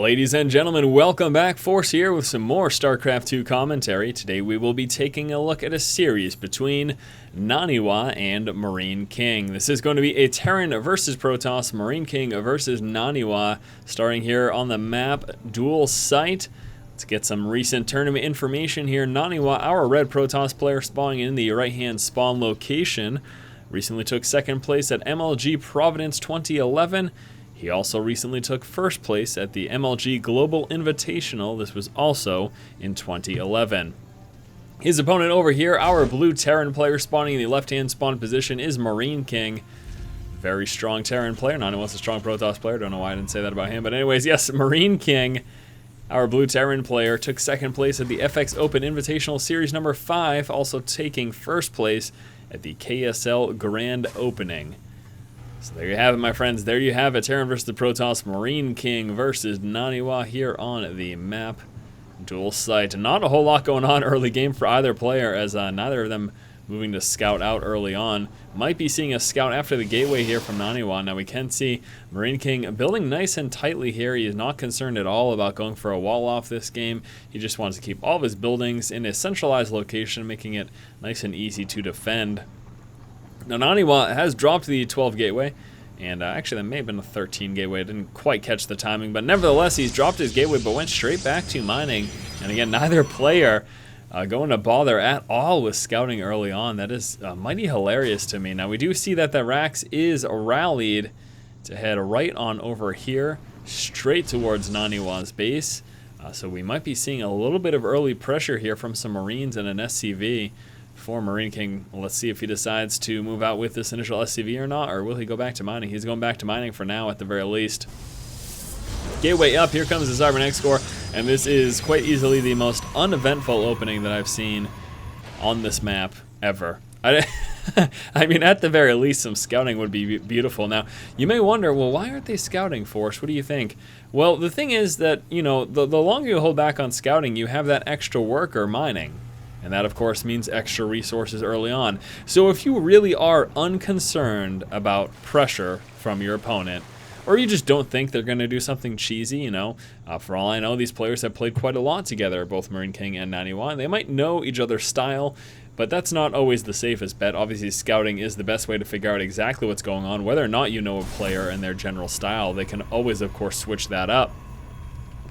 Ladies and gentlemen, welcome back. Force here with some more StarCraft 2 commentary. Today we will be taking a look at a series between NaNiwa and Marine King. This is going to be a Terran versus Protoss, Marine King versus NaNiwa, starting here on the map Dual Site. Let's get some recent tournament information here. NaNiwa, our red Protoss player, spawning in the right-hand spawn location, recently took second place at MLG Providence 2011. He also recently took first place at the MLG Global Invitational. This was also in 2011. His opponent over here, our blue Terran player spawning in the left-hand spawn position, is Marine King. Very strong Terran player. NaNiwa's a strong Protoss player. Don't know why I didn't say that about him. But anyways, yes, Marine King, our blue Terran player, took second place at the FX Open Invitational Series number 5, also taking first place at the KSL Grand Opening. So there you have it, my friends. There you have it. Terran versus the Protoss, Marine King versus NaNiwa here on the map Dual Site. Not a whole lot going on early game for either player, as neither of them moving to scout out early on. Might be seeing a scout after the gateway here from NaNiwa. Now we can see Marine King building nice and tightly here. He is not concerned at all about going for a wall off this game. He just wants to keep all of his buildings in a centralized location, making it nice and easy to defend. Now NaNiwa has dropped the 12 gateway, and actually that may have been a 13 gateway. I didn't quite catch the timing, but nevertheless he's dropped his gateway but went straight back to mining. And again, neither player going to bother at all with scouting early on. That is mighty hilarious to me. Now we do see that the Rax is rallied to head right on over here, straight towards NaNiwa's base. So we might be seeing a little bit of early pressure here from some Marines and an SCV. For Marine King, let's see if he decides to move out with this initial SCV or not, or will he go back to mining? He's going back to mining for now at the very least. Gateway up, here comes the Cybernetic score, and this is quite easily the most uneventful opening that I've seen on this map ever. I mean, at the very least, some scouting would be beautiful. Now, you may wonder, well, why aren't they scouting, Force? What do you think? Well, the thing is that, you know, the longer you hold back on scouting, you have that extra worker mining. And that, of course, means extra resources early on. So if you really are unconcerned about pressure from your opponent, or you just don't think they're going to do something cheesy, you know, for all I know, these players have played quite a lot together, both Marine King and NaNiwa. They might know each other's style, but that's not always the safest bet. Obviously, scouting is the best way to figure out exactly what's going on. Whether or not you know a player and their general style, they can always, of course, switch that up.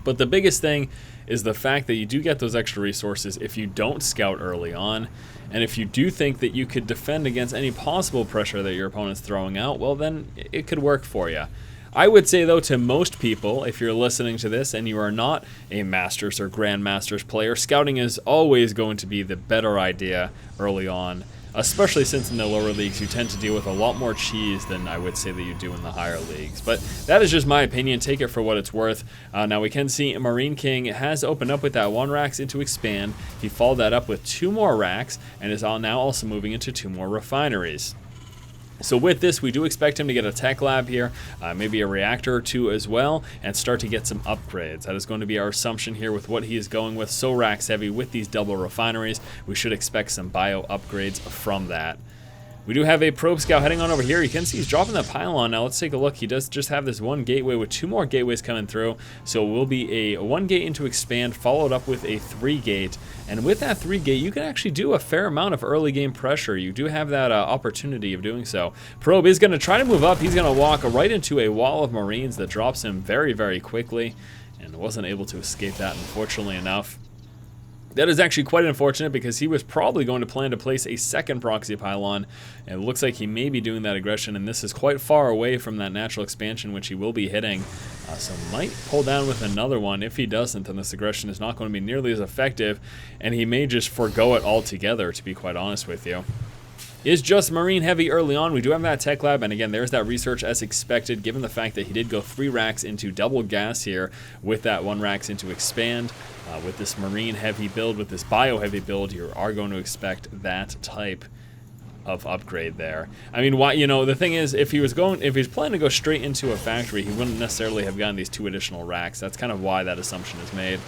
But the biggest thing is the fact that you do get those extra resources if you don't scout early on. And if you do think that you could defend against any possible pressure that your opponent's throwing out, well then it could work for you. I would say though, to most people, if you're listening to this and you are not a Masters or Grandmasters player, scouting is always going to be the better idea early on. Especially since in the lower leagues you tend to deal with a lot more cheese than I would say that you do in the higher leagues. But that is just my opinion. Take it for what it's worth. Now we can see Marine King has opened up with that 1 Rax into expand. He followed that up with 2 more racks and is now also moving into 2 more refineries. So with this, we do expect him to get a tech lab here, maybe a reactor or 2 as well, and start to get some upgrades. That is going to be our assumption here with what he is going with. So Rax heavy with these double refineries. We should expect some bio upgrades from that. We do have a probe scout heading on over here. You can see he's dropping the pylon. Now let's take a look. He does just have this 1 gateway with 2 more gateways coming through. So it will be a 1 gate into expand followed up with a 3 gate. And with that 3 gate, you can actually do a fair amount of early game pressure. You do have that opportunity of doing so. Probe is going to try to move up. He's going to walk right into a wall of Marines that drops him very, very quickly. And wasn't able to escape that, unfortunately enough. That is actually quite unfortunate because he was probably going to plan to place a 2nd proxy pylon. And it looks like he may be doing that aggression, and this is quite far away from that natural expansion, which he will be hitting. So might pull down with another one. If he doesn't, then this aggression is not going to be nearly as effective, and he may just forgo it altogether, to be quite honest with you. Is just Marine heavy early on. We do have that tech lab, and again, there's that research as expected, given the fact that he did go 3 racks into double gas here with that 1 racks into expand. With this Marine heavy build, with this bio heavy build, you are going to expect that type of upgrade there. I mean, why? You know, the thing is, if he's planning to go straight into a factory, he wouldn't necessarily have gotten these 2 additional racks. That's kind of why that assumption is made.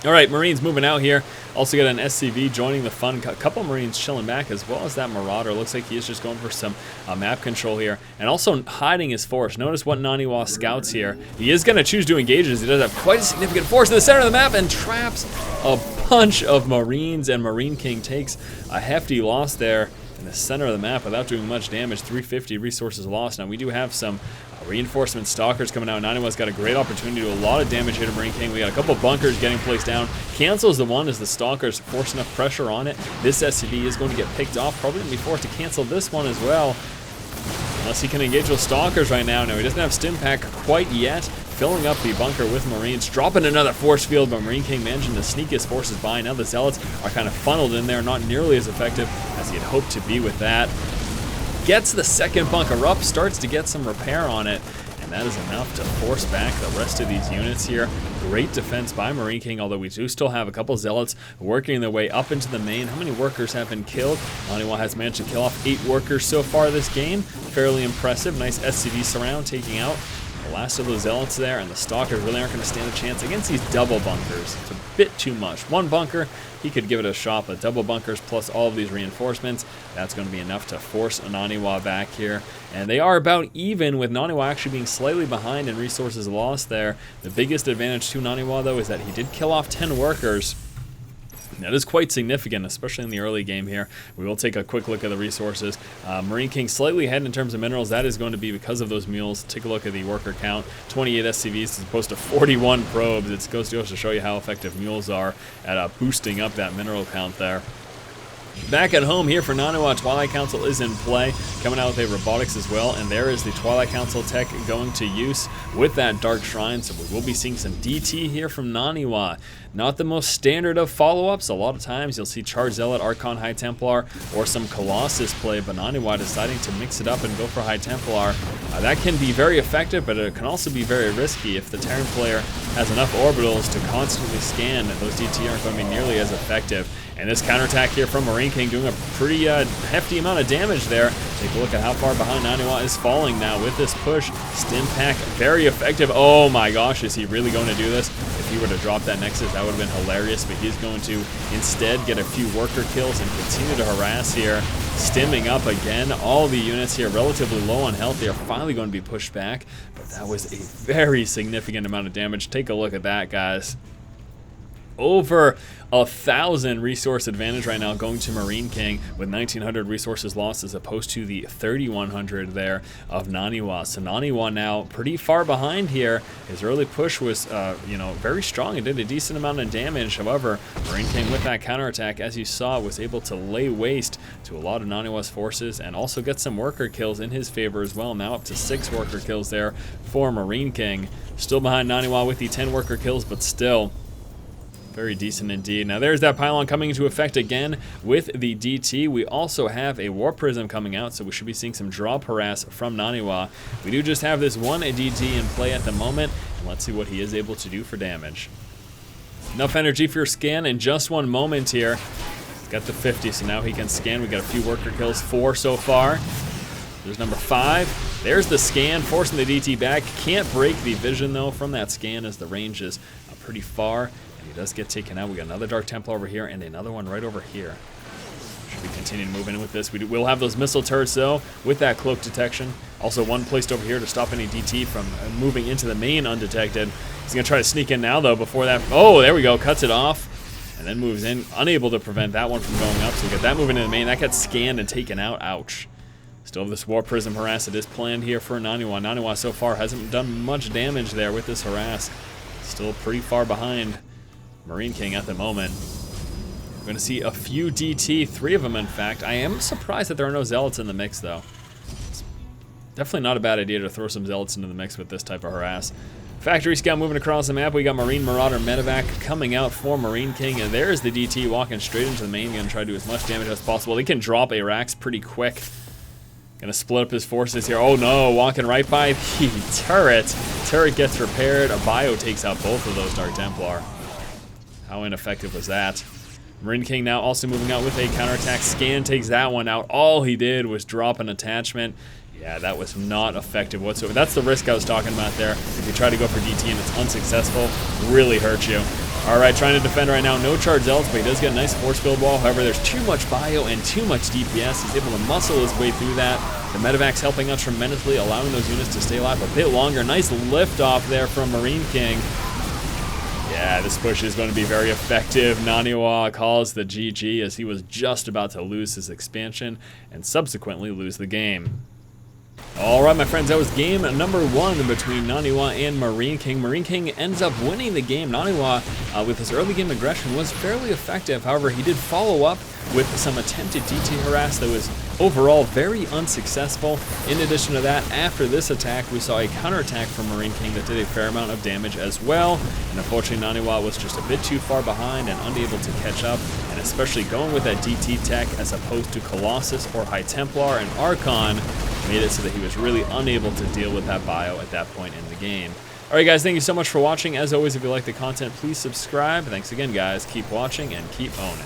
All right, Marines moving out here. Also got an SCV joining the fun. A couple Marines chilling back, as well as that Marauder. Looks like he is just going for some map control here. And also hiding his force. Notice what NaNiwa scouts here. He is going to choose to engage as he does have quite a significant force in the center of the map and traps a bunch of Marines. And Marine King takes a hefty loss there in the center of the map without doing much damage. 350 resources lost. Now we do have some reinforcement stalkers coming out. NaNiwa's got a great opportunity to do a lot of damage here to Marine King. We got a couple bunkers getting placed down. Cancels the one as the stalkers force enough pressure on it. This SCV is going to get picked off. Probably going to be forced to cancel this one as well, unless he can engage with stalkers right now. Now he doesn't have stim pack quite yet. Filling up the bunker with Marines, dropping another force field, but Marine King managing to sneak his forces by. Now the Zealots are kind of funneled in there, not nearly as effective as he had hoped to be with that. Gets the second bunker up, starts to get some repair on it, and that is enough to force back the rest of these units here. Great defense by Marine King, although we do still have a couple Zealots working their way up into the main. How many workers have been killed? NaNiwa has managed to kill off 8 workers so far this game. Fairly impressive. Nice SCV surround taking out the last of those Zealots there, and the Stalkers really aren't going to stand a chance against these double bunkers. It's a bit too much. One bunker, he could give it a shot, but double bunkers plus all of these reinforcements, that's going to be enough to force NaNiwa back here. And they are about even, with NaNiwa actually being slightly behind in resources lost there. The biggest advantage to NaNiwa, though, is that he did kill off 10 workers. That is quite significant, especially in the early game here. We will take a quick look at the resources. Marine King slightly ahead in terms of minerals. That is going to be because of those mules. Take a look at the worker count. 28 SCVs as opposed to 41 probes. It goes to show you how effective mules are at boosting up that mineral count there. Back at home here for NaNiwa, Twilight Council is in play, coming out with a robotics as well, and there is the Twilight Council tech going to use with that Dark Shrine, so we will be seeing some DT here from NaNiwa. Not the most standard of follow-ups. A lot of times you'll see Charge Zealot, Archon High Templar, or some Colossus play, but NaNiwa deciding to mix it up and go for High Templar. That can be very effective, but it can also be very risky. If the Terran player has enough orbitals to constantly scan, those DT aren't going to be nearly as effective. And this counterattack here from Marine King doing a pretty hefty amount of damage there. Take a look at how far behind NaNiwa is falling now with this push. Stim pack, very effective. Oh my gosh, is he really going to do this? If he were to drop that Nexus, that would have been hilarious, but he's going to instead get a few worker kills and continue to harass here. Stimming up again. All the units here relatively low on health. They are finally going to be pushed back, but that was a very significant amount of damage. Take a look at that, guys. Over 1,000 resource advantage right now going to Marine King with 1,900 resources lost as opposed to the 3,100 there of NaNiwa. So NaNiwa now pretty far behind here. His early push was, very strong. It did a decent amount of damage. However, Marine King with that counterattack, as you saw, was able to lay waste to a lot of NaNiwa's forces and also get some worker kills in his favor as well. Now up to 6 worker kills there for Marine King. Still behind NaNiwa with the 10 worker kills, but still very decent indeed. Now there's that pylon coming into effect again with the DT. We also have a War Prism coming out, so we should be seeing some drop harass from NaNiwa. We do just have this one DT in play at the moment, and let's see what he is able to do for damage. Enough energy for your scan in just one moment here. He's got the 50, so now he can scan. We got a few worker kills, 4 so far. There's number 5. There's the scan, forcing the DT back. Can't break the vision though from that scan as the range is pretty far. He does get taken out. We got another Dark Templar over here and another one right over here. Should we continue moving with this? We'll have those missile turrets though with that cloak detection. Also one placed over here to stop any DT from moving into the main undetected. He's going to try to sneak in now though before that. Oh, there we go. Cuts it off and then moves in. Unable to prevent that one from going up. So we got that moving into the main. That gets scanned and taken out. Ouch. Still have this War Prism harass that is planned here for NaNiwa. NaNiwa so far hasn't done much damage there with this harass. Still pretty far behind Marine King at the moment. We're going to see a few DT, 3 of them in fact. I am surprised that there are no Zealots in the mix though. It's definitely not a bad idea to throw some Zealots into the mix with this type of harass. Factory Scout moving across the map. We got Marine Marauder Medevac coming out for Marine King, and there's the DT walking straight into the main. Going to try to do as much damage as possible. They can drop Arax pretty quick. Going to split up his forces here. Oh no, walking right by the turret. Turret gets repaired. A bio takes out both of those Dark Templar. How ineffective was that? Marine King now also moving out with a counterattack. Scan takes that one out. All he did was drop an attachment. Yeah, that was not effective whatsoever. That's the risk I was talking about there. If you try to go for DT and it's unsuccessful, really hurt you. All right, trying to defend right now. No charge zealots, but he does get a nice force field wall. However, there's too much bio and too much DPS. He's able to muscle his way through that. The medevac's helping out tremendously, allowing those units to stay alive a bit longer. Nice lift off there from Marine King. Yeah, this push is going to be very effective. NaNiwa calls the GG as he was just about to lose his expansion and subsequently lose the game. All right, my friends, that was game number 1 between NaNiwa and Marine King. Marine King ends up winning the game. NaNiwa, with his early game aggression, was fairly effective. However, he did follow up with some attempted DT harass that was overall very unsuccessful. In addition to that, after this attack, we saw a counterattack from Marine King that did a fair amount of damage as well. And unfortunately, NaNiwa was just a bit too far behind and unable to catch up. And especially going with that DT tech as opposed to Colossus or High Templar and Archon made it so that he was really unable to deal with that bio at that point in the game. Alright guys, thank you so much for watching. As always, if you like the content, please subscribe. Thanks again guys, keep watching and keep owning.